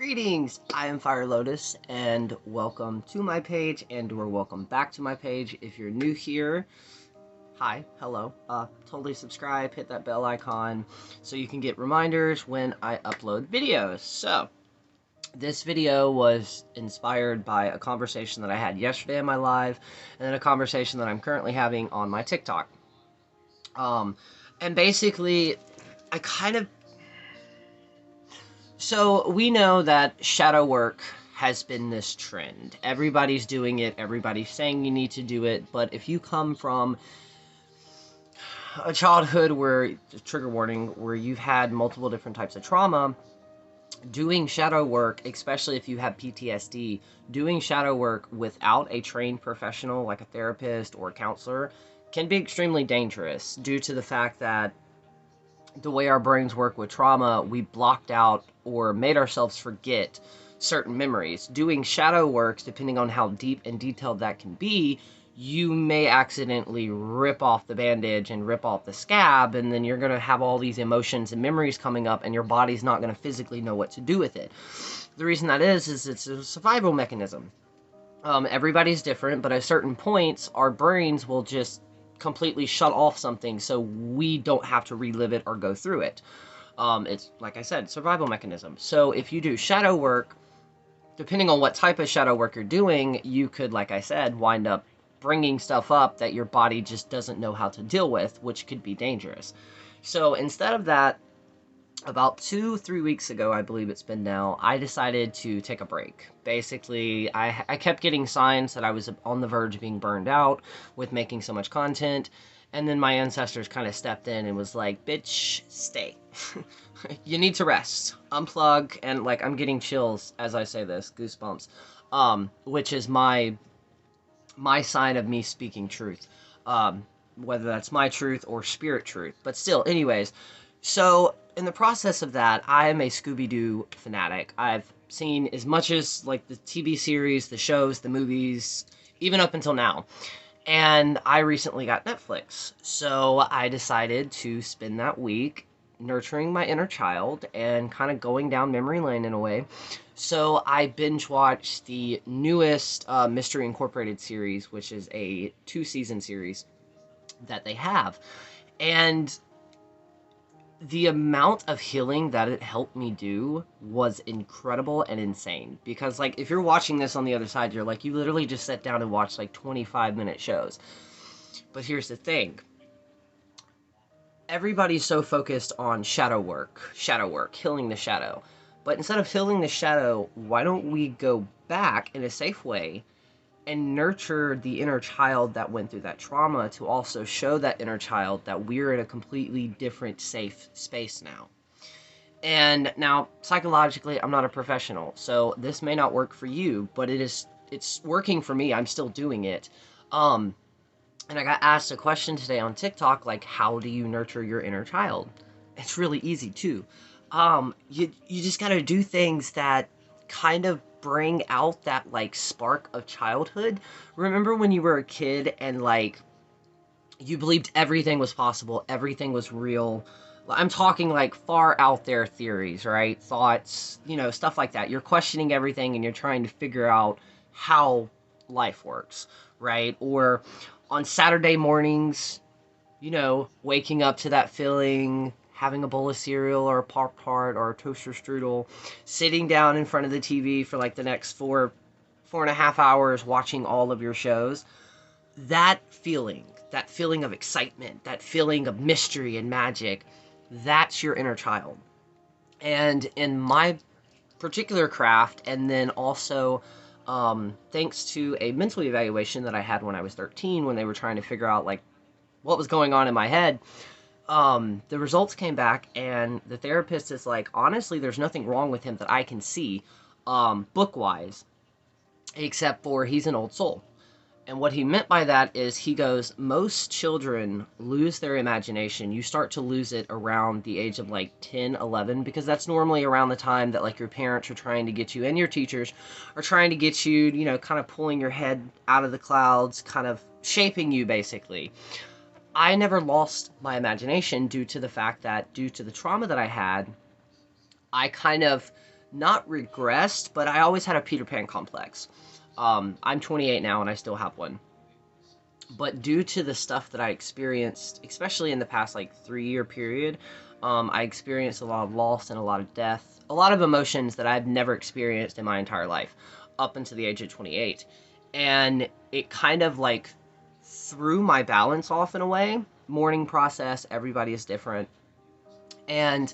Greetings, I am Fire Lotus, and welcome to my page, or welcome back to my page. If you're new here, hi, hello, totally subscribe, hit that bell icon, so you can get reminders when I upload videos. So, this video was inspired by a conversation that I had yesterday in my live, and then a conversation that I'm currently having on my TikTok. And basically, I kind of So we know that shadow work has been this trend. Everybody's doing it, everybody's saying you need to do it, but if you come from a childhood where, trigger warning, where you've had multiple different types of trauma, doing shadow work, especially if you have PTSD, doing shadow work without a trained professional like a therapist or a counselor can be extremely dangerous due to the fact that the way our brains work with trauma, we blocked out or made ourselves forget certain memories. Doing shadow works, depending on how deep and detailed that can be, you may accidentally rip off the bandage and rip off the scab, and then you're going to have all these emotions and memories coming up, and your body's not going to physically know what to do with it. The reason that is it's a survival mechanism. Everybody's different, but at certain points, our brains will just completely shut off something so we don't have to relive it or go through it. It's, like I said, survival mechanism. So if you do shadow work, depending on what type of shadow work you're doing, you could, like I said, wind up bringing stuff up that your body just doesn't know how to deal with, which could be dangerous. So instead of that, about 2-3 weeks ago, I believe it's been now, I decided to take a break. Basically, I kept getting signs that I was on the verge of being burned out with making so much content, and then my ancestors kind of stepped in and was like, bitch, stay. You need to rest, unplug, and like, I'm getting chills as I say this, goosebumps, which is my sign of me speaking truth, whether that's my truth or spirit truth, but still, anyways. So, in the process of that, I am a Scooby-Doo fanatic. I've seen as much as, like, the TV series, the shows, the movies, even up until now. And I recently got Netflix. So, I decided to spend that week nurturing my inner child and kind of going down memory lane in a way. So, I binge-watched the newest Mystery Incorporated series, which is a 2-season series that they have. And the amount of healing that it helped me do was incredible and insane. Because, like, if you're watching this on the other side, you're like, you literally just sat down and watched, like, 25-minute shows. But here's the thing. Everybody's so focused on shadow work, healing the shadow. But instead of healing the shadow, why don't we go back in a safe way and nurture the inner child that went through that trauma to also show that inner child that we're in a completely different, safe space now. And now, psychologically, I'm not a professional, so this may not work for you, but it's working for me. I'm still doing it. And I got asked a question today on TikTok, like, how do you nurture your inner child? It's really easy, too. You just gotta do things that kind of bring out that, like, spark of childhood. Remember when you were a kid and, like, you believed everything was possible, everything was real? I'm talking, like, far out there theories, right? Thoughts, stuff like that. You're questioning everything and you're trying to figure out how life works, right? Or on Saturday mornings, waking up to that feeling, having a bowl of cereal or a Pop Tart or a toaster strudel, sitting down in front of the TV for like the next 4.5 hours watching all of your shows. That feeling of excitement, that feeling of mystery and magic, that's your inner child. And in my particular craft, and then also thanks to a mental evaluation that I had when I was 13, when they were trying to figure out like what was going on in my head, the results came back, and the therapist is like, honestly, there's nothing wrong with him that I can see, book-wise, except for he's an old soul. And what he meant by that is, he goes, most children lose their imagination. You start to lose it around the age of like 10, 11, because that's normally around the time that like your parents are trying to get you, and your teachers are trying to get you, kind of pulling your head out of the clouds, kind of shaping you basically. I never lost my imagination due to the fact that, due to the trauma that I had, I kind of not regressed, but I always had a Peter Pan complex. I'm 28 now and I still have one. But due to the stuff that I experienced, especially in the past like 3-year period, I experienced a lot of loss and a lot of death, a lot of emotions that I've never experienced in my entire life up until the age of 28. And it kind of like threw my balance off in a way. Mourning process, everybody is different. And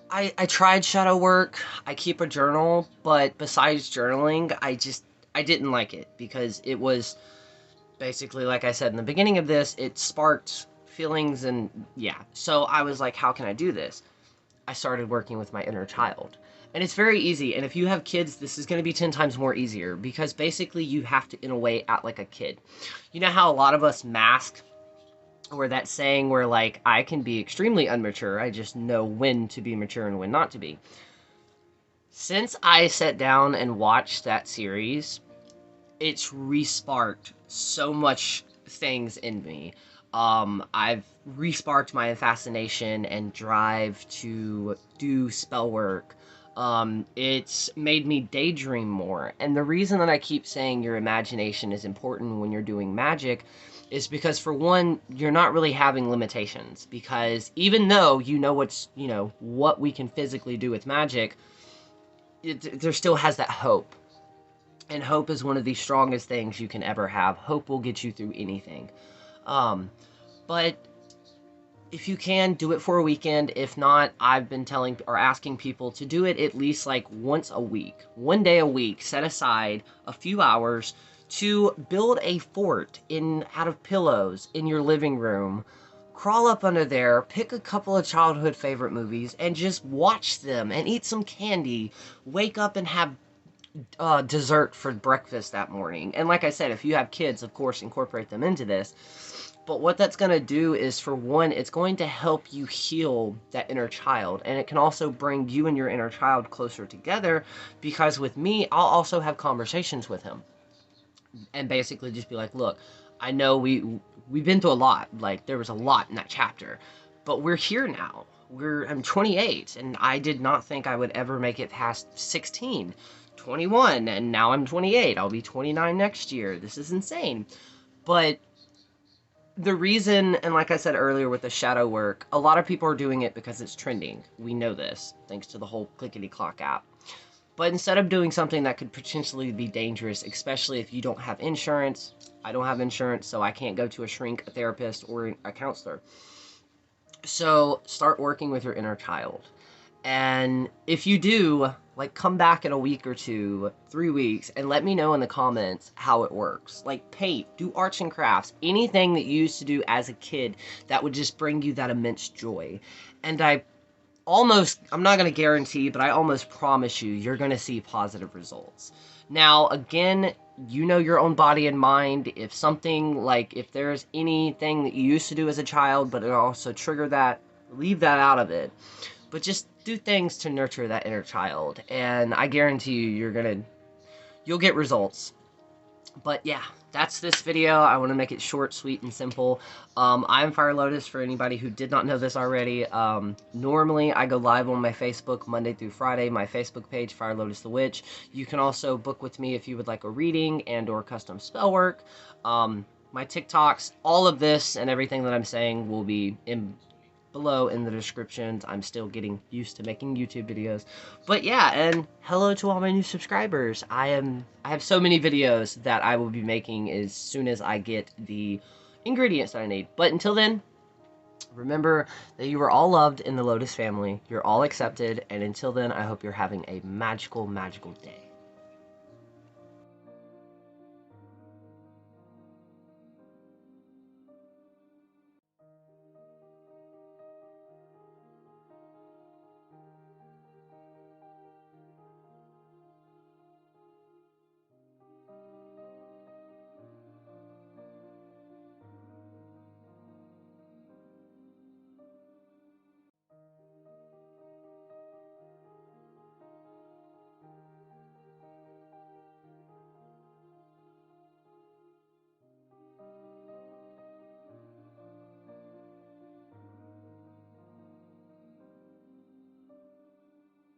I tried shadow work. I keep a journal, but besides journaling, I didn't like it because it was basically, like I said in the beginning of this, it sparked feelings and yeah. So I was like, how can I do this? I started working with my inner child. And it's very easy. And if you have kids, this is going to be 10 times more easier because basically you have to, in a way, act like a kid. You know how a lot of us mask, or that saying where like, I can be extremely immature. I just know when to be mature and when not to be. Since I sat down and watched that series, it's re-sparked so much things in me. I've re-sparked my fascination and drive to do spell work. It's made me daydream more. And the reason that I keep saying your imagination is important when you're doing magic is because, for one, you're not really having limitations. Because even though you know what we can physically do with magic, there still has that hope. And hope is one of the strongest things you can ever have. Hope will get you through anything. But if you can, do it for a weekend. If not, I've been telling or asking people to do it at least like once a week. One day a week, set aside a few hours to build a fort out of pillows in your living room. Crawl up under there, pick a couple of childhood favorite movies, and just watch them and eat some candy. Wake up and have dessert for breakfast that morning. And like I said, if you have kids, of course, incorporate them into this. But what that's going to do is, for one, it's going to help you heal that inner child. And it can also bring you and your inner child closer together, because with me, I'll also have conversations with him. And basically just be like, look, I know we've been through a lot. Like, there was a lot in that chapter. But we're here now. I'm 28, and I did not think I would ever make it past 16. 21, and now I'm 28. I'll be 29 next year. This is insane. But the reason, and like I said earlier with the shadow work, a lot of people are doing it because it's trending. We know this, thanks to the whole Clickety Clock app. But instead of doing something that could potentially be dangerous, especially if you don't have insurance, I don't have insurance, so I can't go to a shrink, a therapist, or a counselor. So start working with your inner child. And if you do, like, come back in a week or 2, 3 weeks, and let me know in the comments how it works. Like, paint, do arts and crafts, anything that you used to do as a kid that would just bring you that immense joy. And I'm not going to guarantee, but I almost promise you're going to see positive results. Now, again, you know your own body and mind. If there's anything that you used to do as a child, but it also trigger that, leave that out of it. But just do things to nurture that inner child, and I guarantee you'll get results. But yeah, that's this video. I want to make it short, sweet, and simple. I'm Fire Lotus, for anybody who did not know this already. Normally, I go live on my Facebook Monday through Friday, my Facebook page, Fire Lotus the Witch. You can also book with me if you would like a reading and or custom spell work. My TikToks, all of this and everything that I'm saying will be below in the descriptions. I'm still getting used to making YouTube videos. But yeah, and hello to all my new subscribers. I have so many videos that I will be making as soon as I get the ingredients that I need. But until then, remember that you are all loved in the Lotus family. You're all accepted. And until then, I hope you're having a magical, magical day.